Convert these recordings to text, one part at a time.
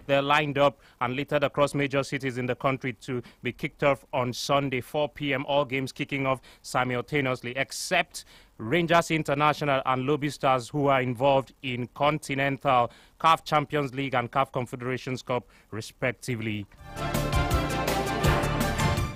They're lined up and littered across major cities in the country to be kicked off on Sunday, 4 p.m. All games kicking off simultaneously, except Rangers International and Lobby Stars, who are involved in Continental, CAF Champions League and CAF Confederations Cup, respectively.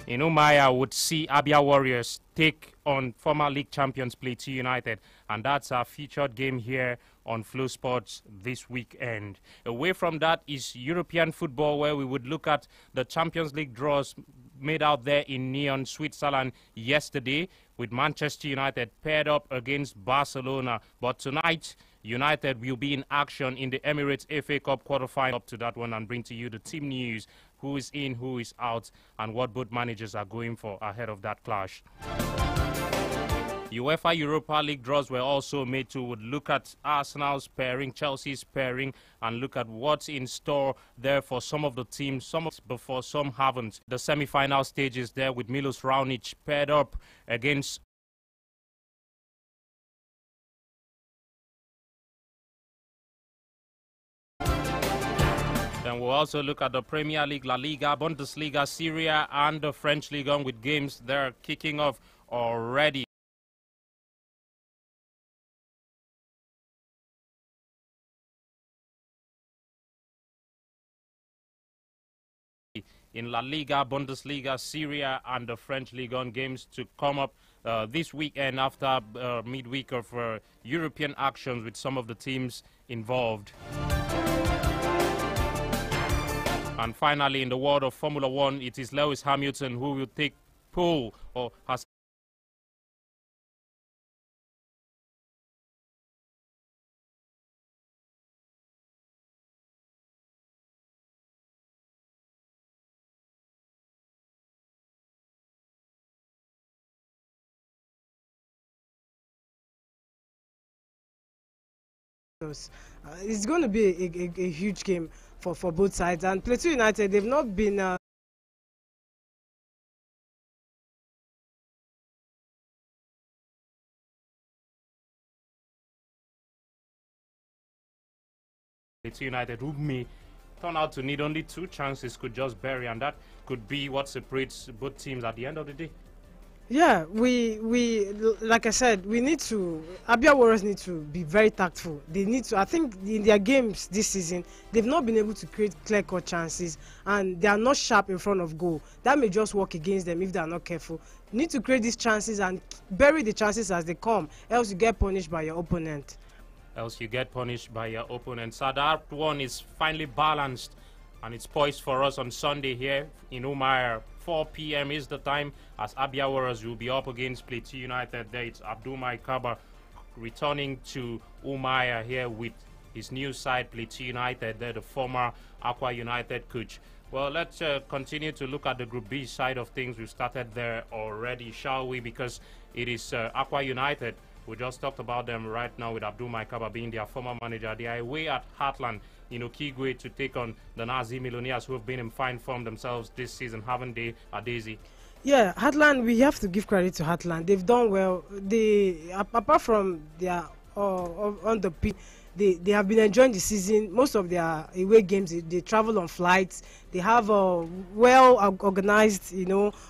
In Umaya would see Abia Warriors take on former league champions Plateau United, and that's our featured game here on Flow Sports this weekend. Away from that is European football, where we would look at the Champions League draws made out there in Nyon, Switzerland yesterday, with Manchester United paired up against Barcelona. But tonight, United will be in action in the Emirates FA Cup quarterfinal. Up to that one and bring to you the team news, who is in, who is out, and what both managers are going for ahead of that clash. UEFA Europa League draws were also made to look at Arsenal's pairing, Chelsea's pairing, and look at what's in store there for some of the teams, some before, some haven't. The semi-final stages there with Milos Raonic paired up against Then we'll also look at the Premier League, La Liga, Bundesliga, Serie A, and the French Ligue 1 with games there kicking off already. In La Liga, Bundesliga, Serie A, and the French Ligue 1 games to come up this weekend after midweek of European actions with some of the teams involved. And finally, in the world of Formula One, it is Lewis Hamilton who will take pole or has It's going to be a huge game for both sides. And Plateau United, they've not been Plateau United, who may turn out to need only 2 chances, could just bury, and that could be what separates both teams at the end of the day. Yeah, we like I said, Abia Warriors need to be very tactful. They need to, I think in their games this season, they've not been able to create clear-cut chances, and they are not sharp in front of goal. That may just work against them if they are not careful. You need to create these chances and bury the chances as they come, else you get punished by your opponent. So that one is finally balanced, and it's poised for us on Sunday here in Umaya. 4 p.m. is the time as Abia Warriors will be up against Plateau United. There it's Abdul Kaba returning to Umaya here with his new side, Plateau United. They're the former Aqua United coach. Well, let's continue to look at the Group B side of things. We've started there already, shall we? Because it is Aqua United. We just talked about them right now with Abdul Kaba being their former manager. They are away at Heartland in Okigwe to take on the Nazi Millionaires, who have been in fine form themselves this season, haven't they, Adesi? Yeah, Heartland, we have to give credit to Heartland. They've done well. They, apart from their on the pitch, they have been enjoying the season. Most of their away games, they travel on flights. They have a well-organized,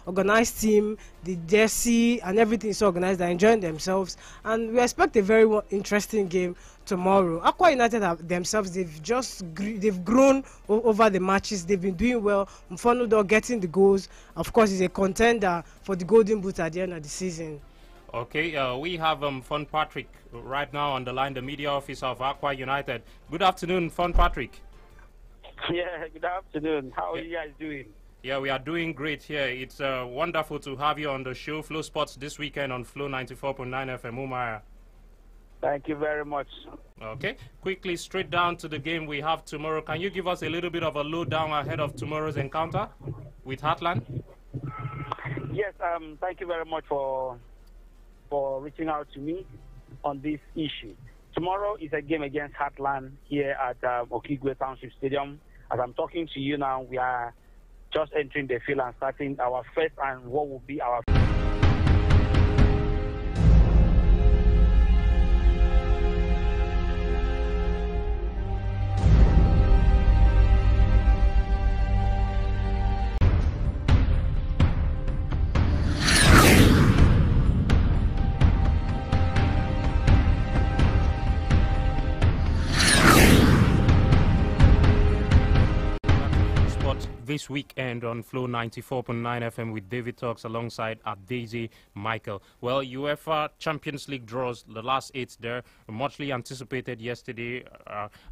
organized team. The jersey and everything is organized. They're enjoying themselves, and we expect a very interesting game tomorrow. Aqua United themselves, they've grown over the matches. They've been doing well. Mfonudo getting the goals. Of course, is a contender for the Golden Boot at the end of the season. Okay, we have Fon Patrick right now on the line, the media officer of Aqua United. Good afternoon, Fon Patrick. Yeah, good afternoon. How are you guys doing? Yeah, we are doing great here. It's wonderful to have you on the show, Flow Sports, this weekend on Flow 94.9 FM Umaya. Thank you very much. Okay, quickly straight down to the game we have tomorrow. Can you give us a little bit of a lowdown ahead of tomorrow's encounter with Heartland? Yes, thank you very much for reaching out to me on this issue. Tomorrow is a game against Heartland here at Okigwe Township Stadium. As I'm talking to you now, we are just entering the field and starting our first and what will be our this weekend on Flow 94.9 FM with Davidtalks alongside Daisy Michael. Well, UEFA Champions League draws, the last 8 there, muchly anticipated yesterday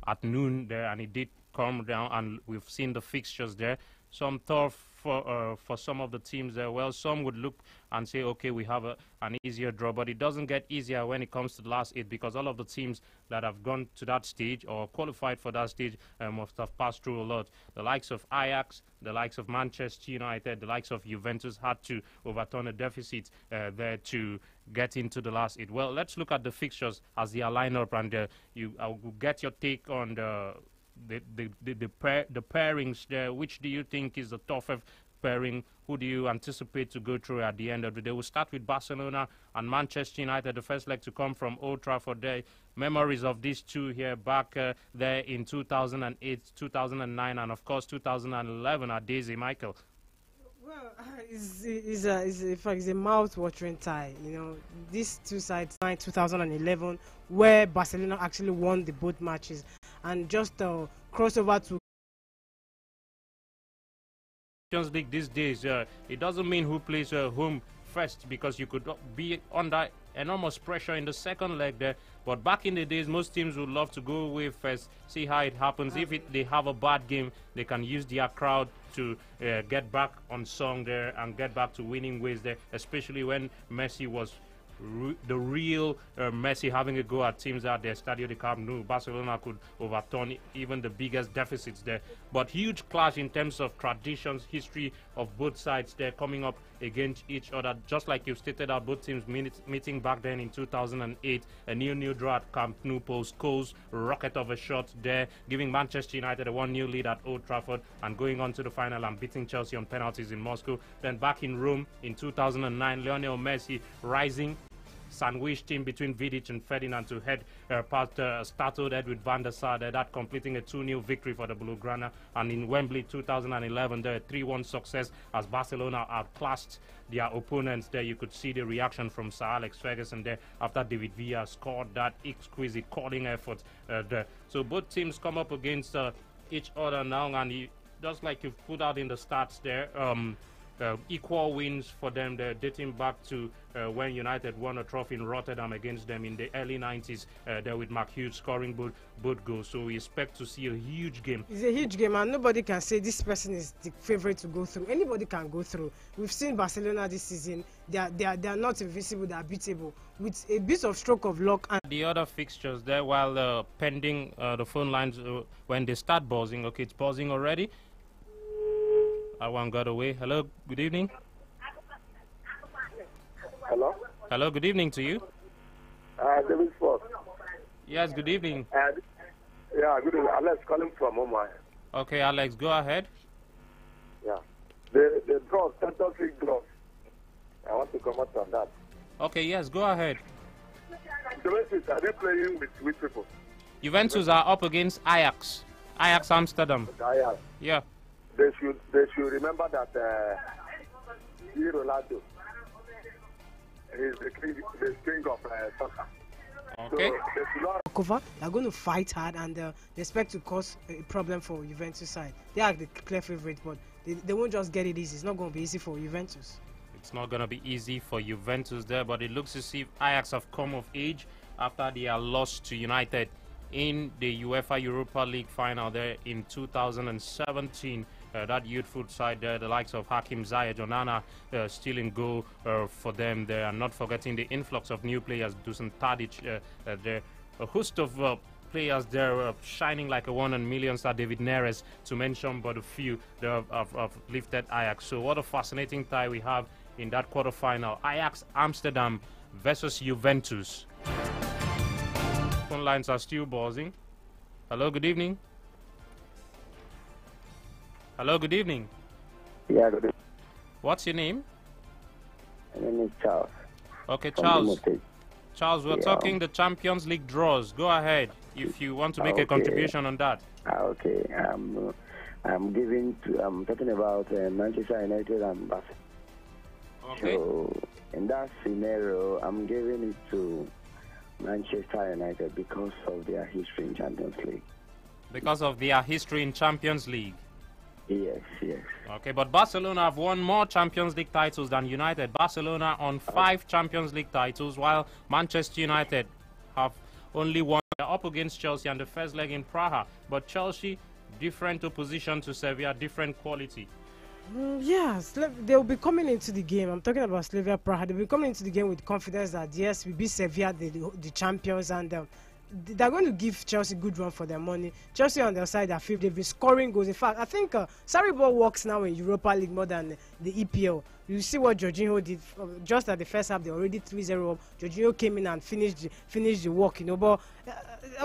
at noon there, and it did come down, and we've seen the fixtures there. Some thought for some of the teams there. Well, some would look and say, okay, we have an easier draw, but it doesn't get easier when it comes to the last 8, because all of the teams that have gone to that stage or qualified for that stage must have passed through a lot. The likes of Ajax, the likes of Manchester United, the likes of Juventus had to overturn a deficit there to get into the last 8. Well, let's look at the fixtures as they are lined up, and I will get your take on the pairings there. Which do you think is the toughest pairing? Who do you anticipate to go through at the end of the day? We'll start with Barcelona and Manchester United, the first leg to come from Old Trafford there. Memories of these two here back there in 2008, 2009, and of course 2011 at Daisy Michael. Well, it's a mouth-watering tie. You know, these two sides, 2011, where Barcelona actually won the both matches, and just crossover to Champions League these days. It doesn't mean who plays whom first, because you could be under enormous pressure in the second leg there. But back in the days, most teams would love to go away first, see how it happens. If they have a bad game, they can use their crowd to get back on song there and get back to winning ways there, especially when Messi was the real Messi having a go at teams at their Estadio de Camp Nou. Barcelona could overturn even the biggest deficits there. But huge clash in terms of traditions, history of both sides there coming up against each other. Just like you stated, out both teams meeting back then in 2008. A new draw at Camp Nou post Cole's rocket of a shot there, giving Manchester United a 1-0 lead at Old Trafford and going on to the final and beating Chelsea on penalties in Moscow. Then back in Rome in 2009, Lionel Messi rising, sandwiched in between Vidic and Ferdinand to head past startled Edwin van der Sar, that completing a 2-0 victory for the Blaugrana. And in Wembley 2011, the 3-1 success as Barcelona outclassed their opponents there. You could see the reaction from Sir Alex Ferguson there after David Villa scored that exquisite calling effort there. So both teams come up against each other now, and just like you've put out in the stats there, equal wins for them. They're dating back to when United won a trophy in Rotterdam against them in the early 90s. There with Mark Hughes scoring both goals. So we expect to see a huge game. It's a huge game, and nobody can say this person is the favorite to go through. Anybody can go through. We've seen Barcelona this season. They are not invincible. They are beatable with a bit of stroke of luck. And the other fixtures there, while pending the phone lines when they start buzzing. Okay, it's buzzing already. One got away. Hello, good evening. Hello? Hello, good evening to you. David Fox. Yes, good evening. Yeah, good evening. Alex calling from Omar. Okay, Alex, go ahead. Yeah. The draw, Champions League draw. I want to comment on that. Okay, yes, go ahead. Juventus, are they playing with people? Juventus are up against Ajax. Ajax Amsterdam. Ajax. Yeah. They should remember that Ronaldo is the king of soccer. Okay. So they're going to fight hard, and they expect to cause a problem for Juventus side. They are the clear favorite, but they won't just get it easy. It's not going to be easy for Juventus. It's not going to be easy for Juventus there, but it looks as if Ajax have come of age after they are lost to United in the UEFA Europa League final there in 2017. That youthful side there, the likes of Hakim Ziyech, Onana still in goal for them there, and not forgetting the influx of new players, Dusan Tadic there. A host of players there shining like a 1 in a million star, David Neres, to mention but a few that have lifted Ajax. So what a fascinating tie we have in that quarterfinal. Ajax Amsterdam versus Juventus. Phone lines are still buzzing. Hello, good evening. Hello, good evening. Yeah, good evening. What's your name? My name is Charles. Okay, Charles, we're talking the Champions League draws. Go ahead if you want to make a contribution on that. Okay, I'm talking about Manchester United and Barcelona. Okay. So in that scenario, I'm giving it to Manchester United because of their history in Champions League. Because of their history in Champions League. Yes, yes. Okay, but Barcelona have won more Champions League titles than United. Barcelona on 5 Champions League titles, while Manchester United have only one. They're up against Chelsea and the first leg in Praha. But Chelsea, different opposition to Sevilla, different quality. Yes, they'll be coming into the game. I'm talking about Slavia Praha. They'll be coming into the game with confidence that yes, we beat Sevilla, the champions, and they're going to give Chelsea good run for their money. Chelsea on their side, they've been scoring goals. In fact, I think Sarri ball works now in Europa League more than the EPL. You see what Jorginho did just at the first half. They're already 3-0 up. Jorginho came in and finished the work, But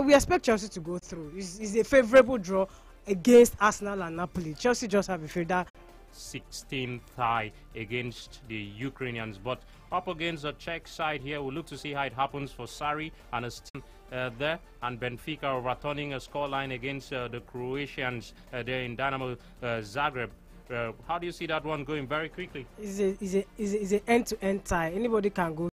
we expect Chelsea to go through. It's a favourable draw against Arsenal and Napoli. Chelsea just have a favour. 16th tie against the Ukrainians, but up against the Czech side here. We'll look to see how it happens for Sarri and his team there, and Benfica overturning a scoreline against the Croatians there in Dynamo Zagreb. How do you see that one going very quickly? It's an end-to-end tie. Anybody can go